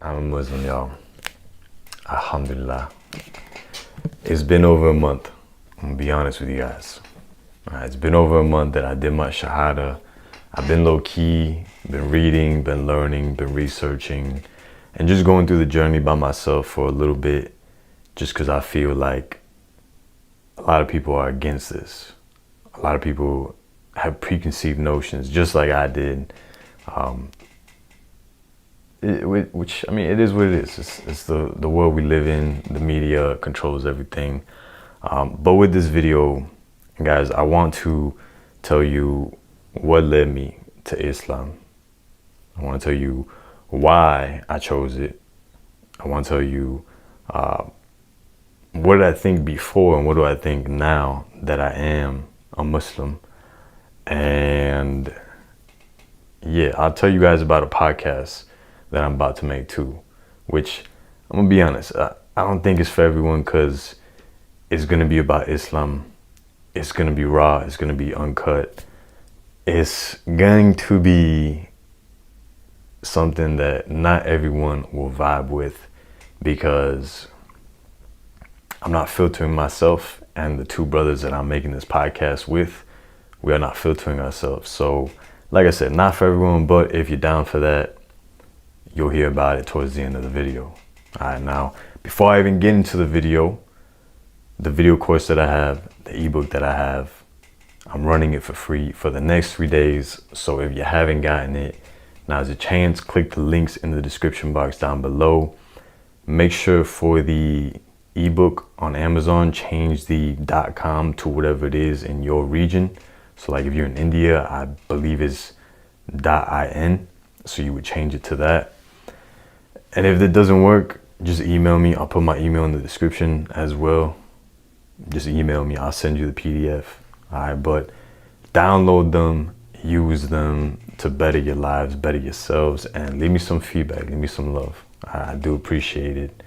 I'm a Muslim, y'all. Alhamdulillah. It's been over a month. I'm gonna be honest with you guys. It's been over a month that I did my Shahada. I've been low key, been reading, been learning, been researching, and just going through the journey by myself for a little bit, just because I feel like a lot of people are against this. A lot of people have preconceived notions, just like I did. Which, I mean, it is what it is. It's the world we live in. The media controls everything. But with this video, guys, I want to tell you what led me to Islam. I want to tell you why I chose it. I want to tell you what did I think before and what do I think now that I am a Muslim. And yeah, I'll tell you guys about a podcast that I'm about to make too, which I'm gonna be honest, I don't think it's for everyone because it's gonna be about Islam. It's gonna be raw, it's gonna be uncut. It's going to be something that not everyone will vibe with because I'm not filtering myself, and the two brothers that I'm making this podcast with, we are not filtering ourselves. So like I said, not for everyone, but if you're down for that, you'll hear about it towards the end of the video. All right, now, before I even get into the video course that I have, the ebook that I have, I'm running it for free for the next 3 days. So if you haven't gotten it, now's a chance. Click the links in the description box down below. Make sure for the ebook on Amazon, change the .com to whatever it is in your region. So like if you're in India, I believe it's .in. So you would change it to that. And if it doesn't work, just email me. I'll put my email in the description as well. Just email me. I'll send you the PDF. All right, but download them, use them to better your lives, better yourselves, and leave me some feedback. Leave me some love. I do appreciate it.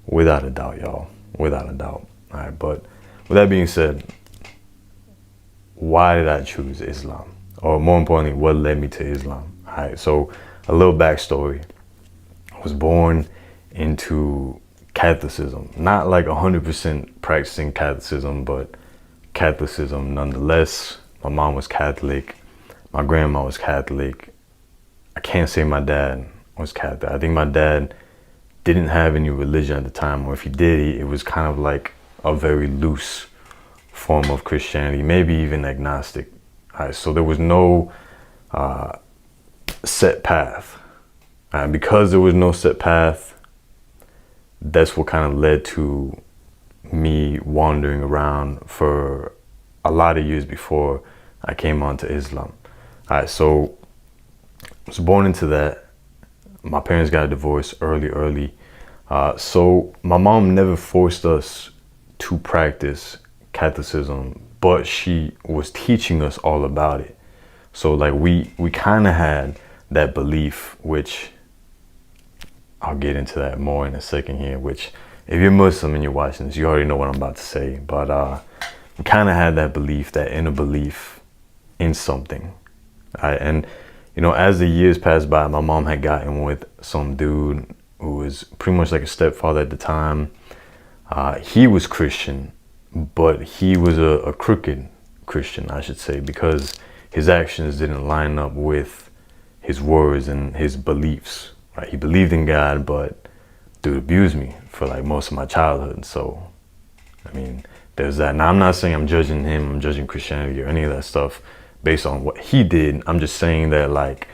Without a doubt, y'all. Without a doubt. All right, but with that being said, why did I choose Islam? Or more importantly, what led me to Islam? All right, so a little backstory. I was born into Catholicism, not like 100% practicing Catholicism, but Catholicism nonetheless. My mom was Catholic, my grandma was Catholic. I can't say my dad was Catholic. I think my dad didn't have any religion at the time, or if he did, it was kind of like a very loose form of Christianity, maybe even agnostic. All right, so there was no set path. And because there was no set path, that's what kind of led to me wandering around for a lot of years before I came on to Islam. All right, so I was born into that. My parents got a divorce early. So my mom never forced us to practice Catholicism, but she was teaching us all about it. So like we kind of had that belief, which I'll get into that more in a second here, which if you're Muslim and you're watching this, you already know what I'm about to say. But we kind of had that belief, that inner belief in something. Right? And, you know, as the years passed by, my mom had gotten with some dude who was pretty much like a stepfather at the time. He was Christian, but he was a crooked Christian, I should say, because his actions didn't line up with his words and his beliefs. Right? He believed in God, but dude abused me for like most of my childhood. So, I mean, there's that. Now, I'm not saying I'm judging him, I'm judging Christianity or any of that stuff based on what he did. I'm just saying that like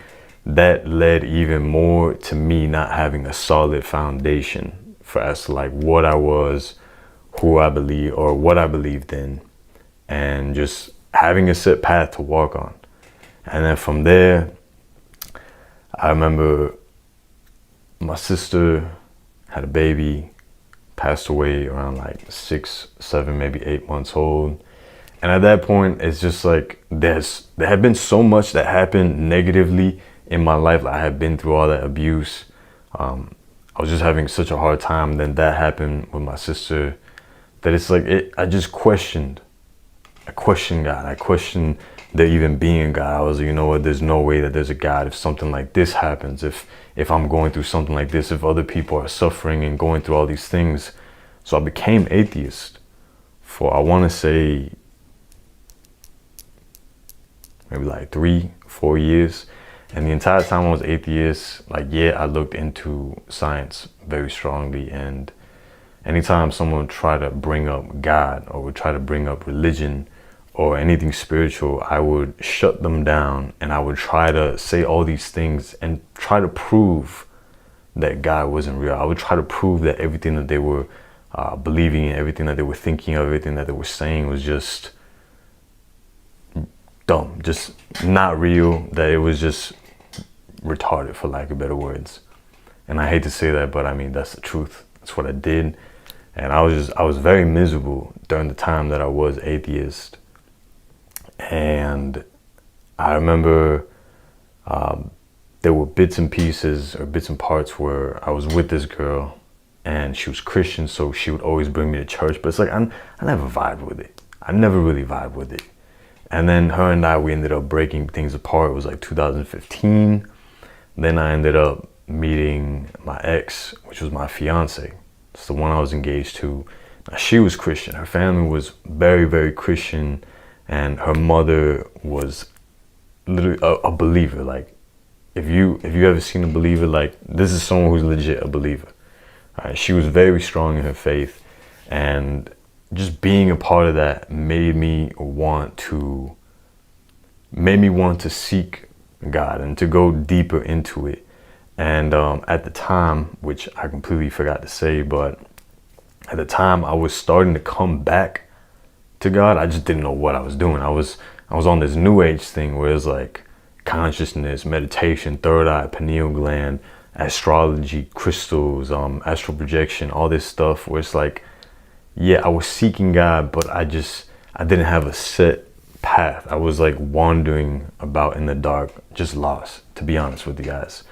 that led even more to me not having a solid foundation for as to like what I was, who I believe, or what I believed in, and just having a set path to walk on. And then from there, I remember my sister had a baby, passed away around like 6, 7, maybe 8 months old. And at that point, it's just like there had been so much that happened negatively in my life. Like I had been through all that abuse. I was just having such a hard time. Then that happened with my sister that it's like I just questioned. I questioned God. I questioned there even being a God. I was like, you know what, there's no way that there's a God if something like this happens, if I'm going through something like this, if other people are suffering and going through all these things. So I became atheist for, I want to say, maybe like 3-4 years. And the entire time I was atheist, like, yeah, I looked into science very strongly. And anytime someone would try to bring up God or would try to bring up religion or anything spiritual, I would shut them down, and I would try to say all these things and try to prove that God wasn't real. I would try to prove that everything that they were believing in, everything that they were thinking of, everything that they were saying was just dumb, just not real, that it was just retarded, for lack of better words. And I hate to say that, but I mean, that's the truth. That's what I did. And I was very miserable during the time that I was atheist. And I remember there were bits and pieces or bits and parts where I was with this girl and she was Christian, so she would always bring me to church. But it's like, I never vibed with it. I never really vibed with it. And then her and I, we ended up breaking things apart. It was like 2015. Then I ended up meeting my ex, which was my fiance. It's the one I was engaged to. Now, she was Christian. Her family was very, very Christian. And her mother was literally a believer. Like, if you ever seen a believer, like, this is someone who's legit a believer. She was very strong in her faith, and just being a part of that made me want to seek God and to go deeper into it. And at the time, which I completely forgot to say, but at the time I was starting to come back to God. I just didn't know what I was doing. I was on this new age thing where it's like consciousness, meditation, third eye, pineal gland, astrology, crystals, astral projection, all this stuff where it's like, yeah, I was seeking God, but I didn't have a set path. I was like wandering about in the dark, just lost, to be honest with you guys.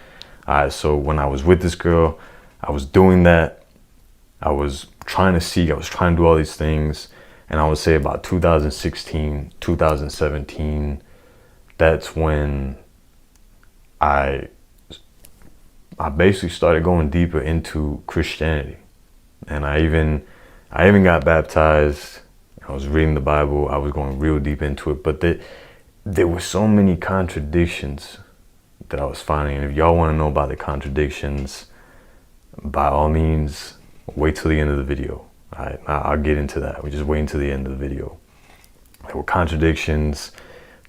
So when I was with this girl, I was doing that. I was trying to seek, I was trying to do all these things. And I would say about 2016, 2017, that's when I basically started going deeper into Christianity. And I even got baptized. I was reading the Bible. I was going real deep into it. But there were so many contradictions that I was finding. And if y'all want to know about the contradictions, by all means, wait till the end of the video. I'll get into that. We just wait until the end of the video. There were contradictions,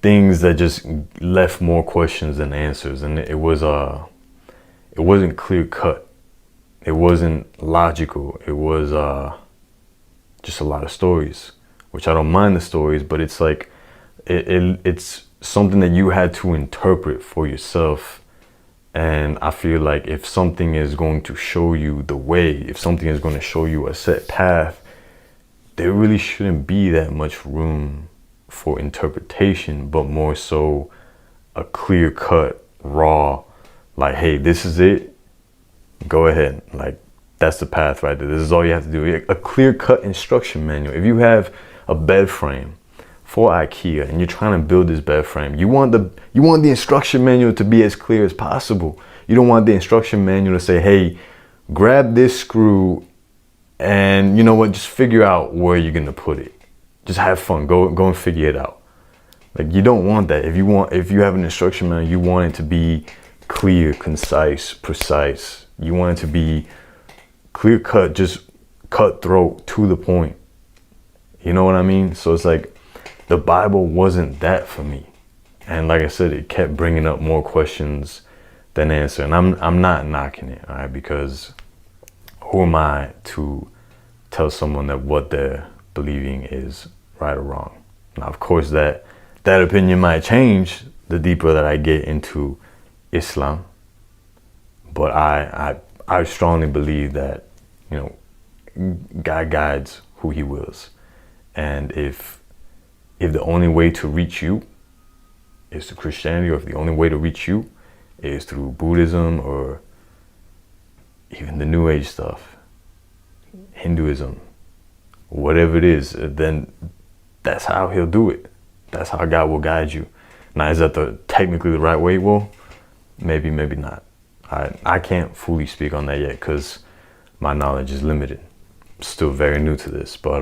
things that just left more questions than answers. And it wasn't clear cut. It wasn't logical. It was just a lot of stories, which I don't mind the stories, but it's like, it's something that you had to interpret for yourself. And I feel like if something is going to show you the way, if something is going to show you a set path, there really shouldn't be that much room for interpretation, but more so a clear cut, raw, like, hey, this is it. Go ahead. Like, that's the path right there. This is all you have to do. A clear cut instruction manual. If you have a bed frame for IKEA and you're trying to build this bed frame, you want the instruction manual to be as clear as possible. You don't want the instruction manual to say, hey, grab this screw and you know what, just figure out where you're gonna put it. Just have fun, go and figure it out. Like, you don't want that. If you have an instruction manual, you want it to be clear, concise, precise. You want it to be clear cut, just cutthroat, to the point. You know what I mean? So it's like, the Bible wasn't that for me. And like I said, it kept bringing up more questions than answer. And I'm not knocking it, all right? Because who am I to tell someone that what they're believing is right or wrong? Now, of course, that opinion might change the deeper that I get into Islam. But I strongly believe that, you know, God guides who he wills. And if the only way to reach you is through Christianity, or if the only way to reach you is through Buddhism or even the New Age stuff, Hinduism, whatever it is, then that's how he'll do it. that's how God will guide you. Now, is that technically the right way? Well, maybe, maybe not. I can't fully speak on that yet because my knowledge is limited. I'm still very new to this, but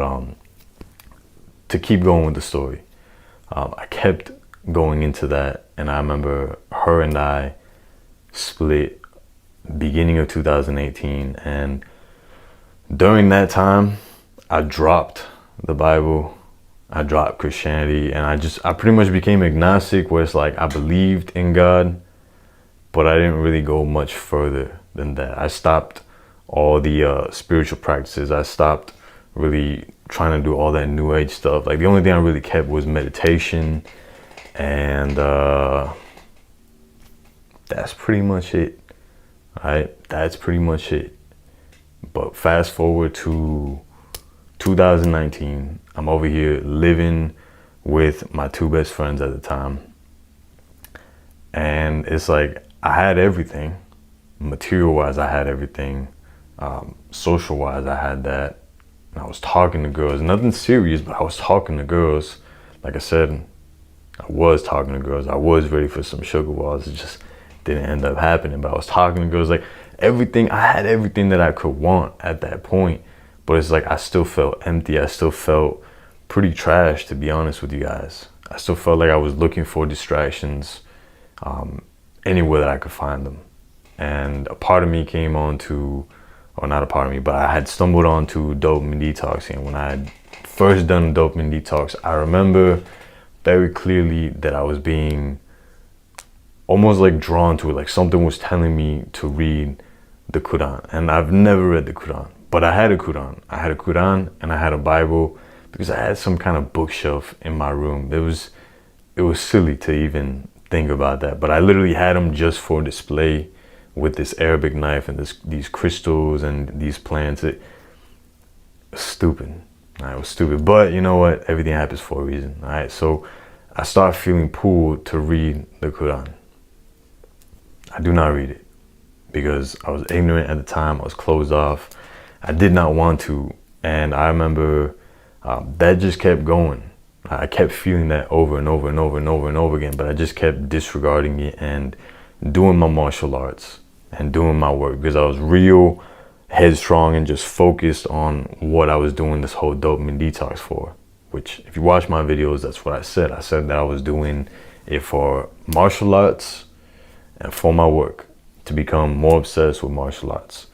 to keep going with the story, I kept going into that, and I remember her and I split beginning of 2018, and during that time, I dropped the Bible, I dropped Christianity, and I pretty much became agnostic, where it's like I believed in God, but I didn't really go much further than that. I stopped all the spiritual practices. I stopped really trying to do all that new age stuff. Like the only thing I really kept was meditation, and that's pretty much it. Right? That's pretty much it. But fast forward to 2019, I'm over here living with my two best friends at the time. And it's like I had everything. Material-wise, I had everything. Social-wise, I had that. And I was talking to girls. Nothing serious, but I was talking to girls. Like I said, I was talking to girls. I was ready for some sugar balls. It just didn't end up happening. But I was talking to girls. Like everything, I had everything that I could want at that point. But it's like I still felt empty. I still felt pretty trash, to be honest with you guys. I still felt like I was looking for distractions anywhere that I could find them. And a part of me came on to, or not a part of me, but I had stumbled onto dopamine detoxing. When I had first done dopamine detox, I remember very clearly that I was being almost like drawn to it, like something was telling me to read the Quran. And I've never read the Quran, but I had a Quran. I had a Quran and I had a Bible because I had some kind of bookshelf in my room. It was silly to even think about that, but I literally had them just for display with this Arabic knife and these crystals and these plants. It was stupid. It was stupid, but you know what? Everything happens for a reason. All right, so I started feeling pulled to read the Quran. I do not read it because I was ignorant at the time. I was closed off. I did not want to, and I remember that just kept going. I kept feeling that over and over and over and over and over again, but I just kept disregarding it and doing my martial arts and doing my work because I was real headstrong and just focused on what I was doing this whole dopamine detox for, which if you watch my videos, that's what I said. I said that I was doing it for martial arts and for my work, to become more obsessed with martial arts.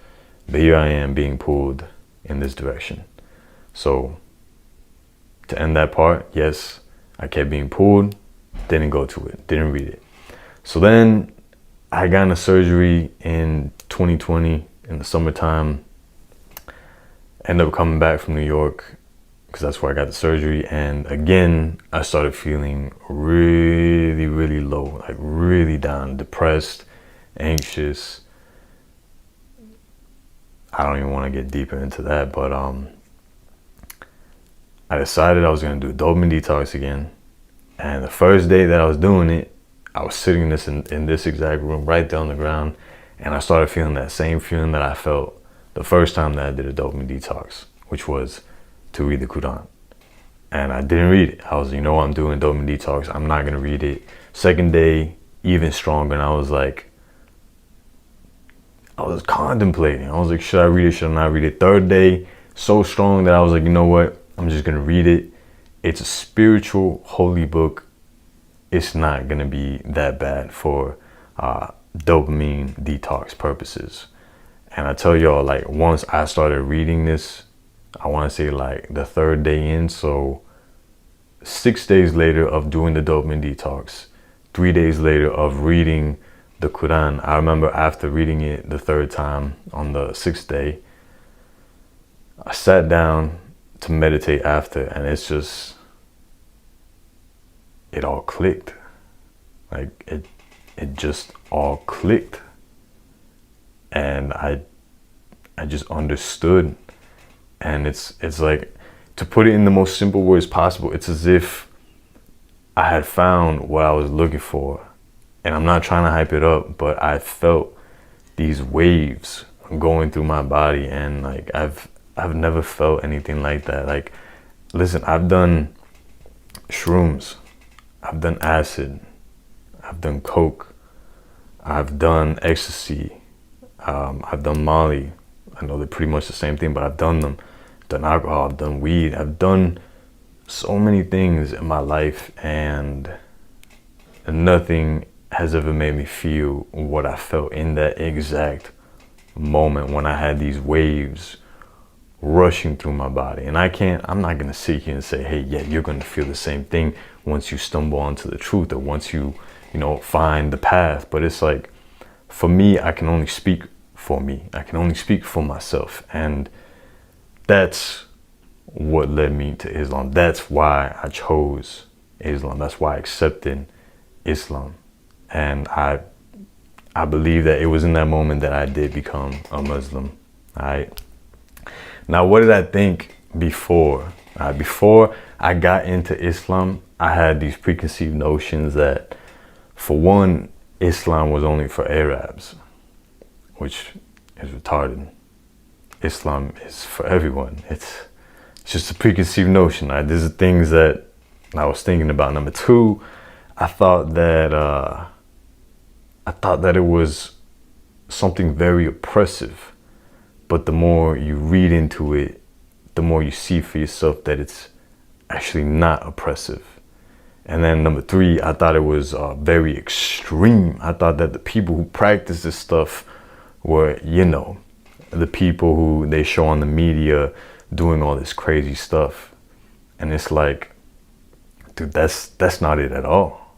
But here I am being pulled in this direction. So to end that part, yes, I kept being pulled, didn't go to it, didn't read it. So then I got into surgery in 2020 in the summertime. Ended up coming back from New York because that's where I got the surgery. And again, I started feeling really, really low, like really down, depressed, anxious. I don't even want to get deeper into that, but I decided I was going to do a dopamine detox again. And the first day that I was doing it, I was sitting in this exact room right there on the ground, and I started feeling that same feeling that I felt the first time that I did a dopamine detox, which was to read the Quran. And I didn't read it. I was, you know what, I'm doing dopamine detox, I'm not going to read it. Second day, even stronger, and I was contemplating. I was like, should I read it, should I not read it? Third day, so strong that I was like, you know what, I'm just going to read it. It's a spiritual, holy book. It's not going to be that bad for dopamine detox purposes. And I tell y'all, like, once I started reading this, I want to say like the third day in, so 6 days later of doing the dopamine detox, 3 days later of reading the Quran, I remember after reading it the third time on the 6th day, I sat down to meditate after, and it's just, it all clicked. Like it just all clicked, and I just understood. And it's like, to put it in the most simple words possible, it's as if I had found what I was looking for. And I'm not trying to hype it up, but I felt these waves going through my body, and like I've never felt anything like that. Like, listen, I've done shrooms, I've done acid, I've done coke, I've done ecstasy, I've done Molly. I know they're pretty much the same thing, but I've done them. I've done alcohol, I've done weed, I've done so many things in my life, and nothing has ever made me feel what I felt in that exact moment when I had these waves rushing through my body. And I'm not gonna sit here and say, hey, yeah, you're gonna feel the same thing once you stumble onto the truth, or once you find the path. But it's like, for me, I can only speak for me. I can only speak for myself. And that's what led me to Islam. That's why I chose Islam. That's why I accepted Islam. And I believe that it was in that moment that I did become a Muslim. All right. Now, what did I think before? Before I got into Islam, I had these preconceived notions that, for one, Islam was only for Arabs, which is retarded. Islam is for everyone. It's just a preconceived notion. Right? These are things that I was thinking about. Number two, I thought that it was something very oppressive. But the more you read into it, the more you see for yourself that it's actually not oppressive. And then number three, I thought it was very extreme. I thought that the people who practice this stuff were, the people who they show on the media doing all this crazy stuff. And it's like, dude, that's not it at all.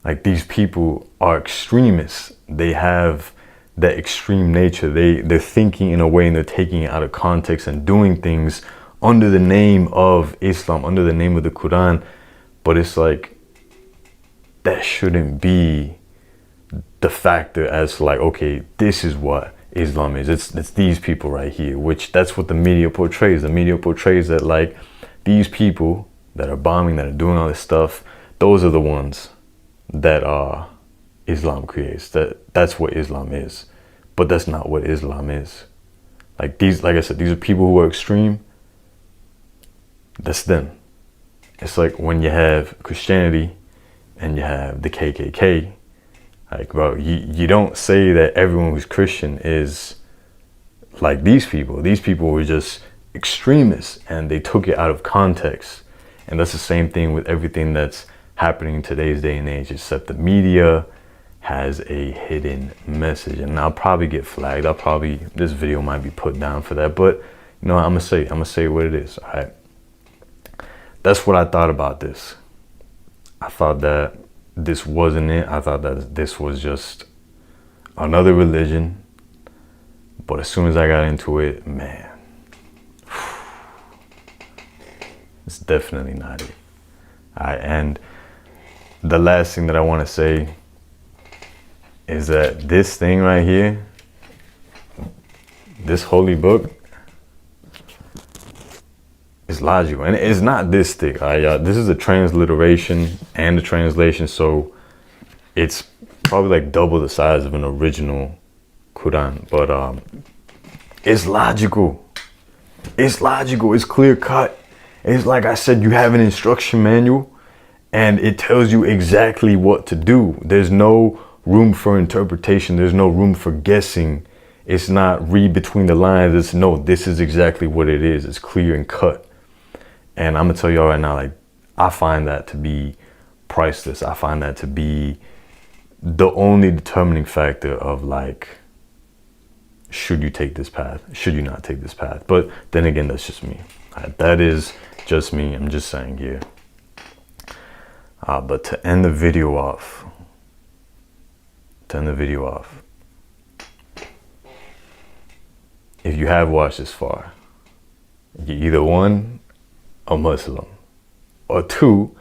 Like, these people are extremists. They have that extreme nature. They're thinking in a way, and they're taking it out of context and doing things under the name of Islam, under the name of the Quran. But it's like, that shouldn't be the factor as like, okay, this is what Islam is. It's these people right here, which that's what the media portrays. The media portrays that like, these people that are bombing, that are doing all this stuff, those are the ones that Islam creates. That's what Islam is. But that's not what Islam is. Like I said, these are people who are extreme. That's them. It's like when you have Christianity and you have the KKK. Like, bro, you don't say that everyone who's Christian is like these people. These people were just extremists, and they took it out of context. And that's the same thing with everything that's happening in today's day and age, except the media has a hidden message. And I'll probably get flagged. This video might be put down for that, but I'm gonna say what it is. All right. That's what I thought about this. I thought that this wasn't it. I thought that this was just another religion. But as soon as I got into it, man, it's definitely not it. All right. And the last thing that I want to say is that this thing right here, this holy book, is logical. And it's not this thick. This is a transliteration and a translation, so it's probably like double the size of an original Quran. But it's logical. It's logical. It's clear cut. It's like I said, you have an instruction manual, and it tells you exactly what to do. There's no room for interpretation. There's no room for guessing. It's not read between the lines. It's no, this is exactly what it is. It's clear and cut. And I'm gonna tell y'all right now, like, I find that to be priceless. I find that to be the only determining factor of like, should you take this path? Should you not take this path? But then again, that's just me. That is just me. I'm just saying here. But to end the video off, if you have watched this far, you're either one, a Muslim, or two,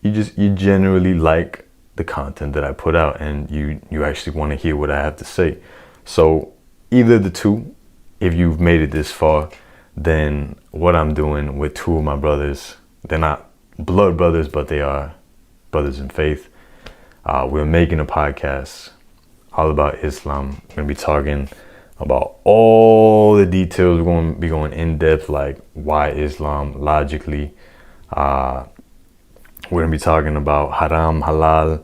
you generally like the content that I put out, and you actually want to hear what I have to say. So either the two, if you've made it this far, then what I'm doing with two of my brothers, they're not blood brothers, but they are brothers in faith. We're making a podcast all about Islam. We're gonna be talking about all the details. We're going to be going in depth, like why Islam logically, We're going to be talking about haram, halal.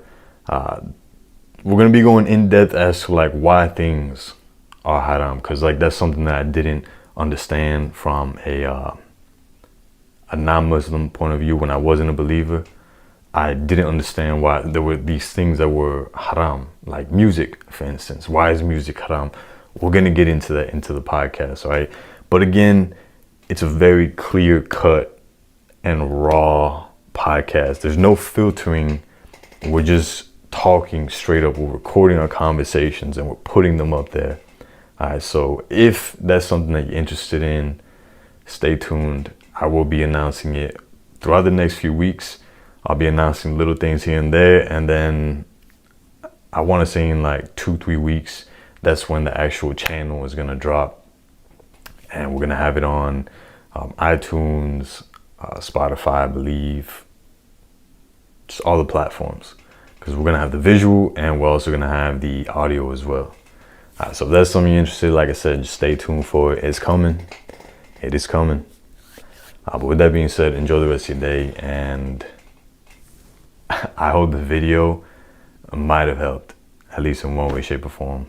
We're going to be going in depth as to like why things are haram, because like that's something that I didn't understand from a non-Muslim point of view. When I wasn't a believer, I didn't understand why there were these things that were haram, like music, for instance. Why is music haram? We're going to get into that into the podcast, right? But again, it's a very clear cut and raw podcast. There's no filtering. We're just talking straight up. We're recording our conversations and we're putting them up there. All right, so if that's something that you're interested in, stay tuned. I will be announcing it throughout the next few weeks. I'll be announcing little things here and there, and then I want to say in like 2-3 weeks, that's when the actual channel is going to drop, and we're going to have it on iTunes, Spotify, I believe, just all the platforms, because we're going to have the visual and we're also going to have the audio as well. So if that's something you're interested in, like I said, just stay tuned for it. It's coming. It is coming. But with that being said, enjoy the rest of your day, and I hope the video might have helped, at least in one way, shape, or form.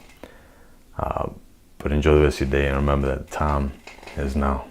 But enjoy the rest of your day, and remember that the time is now.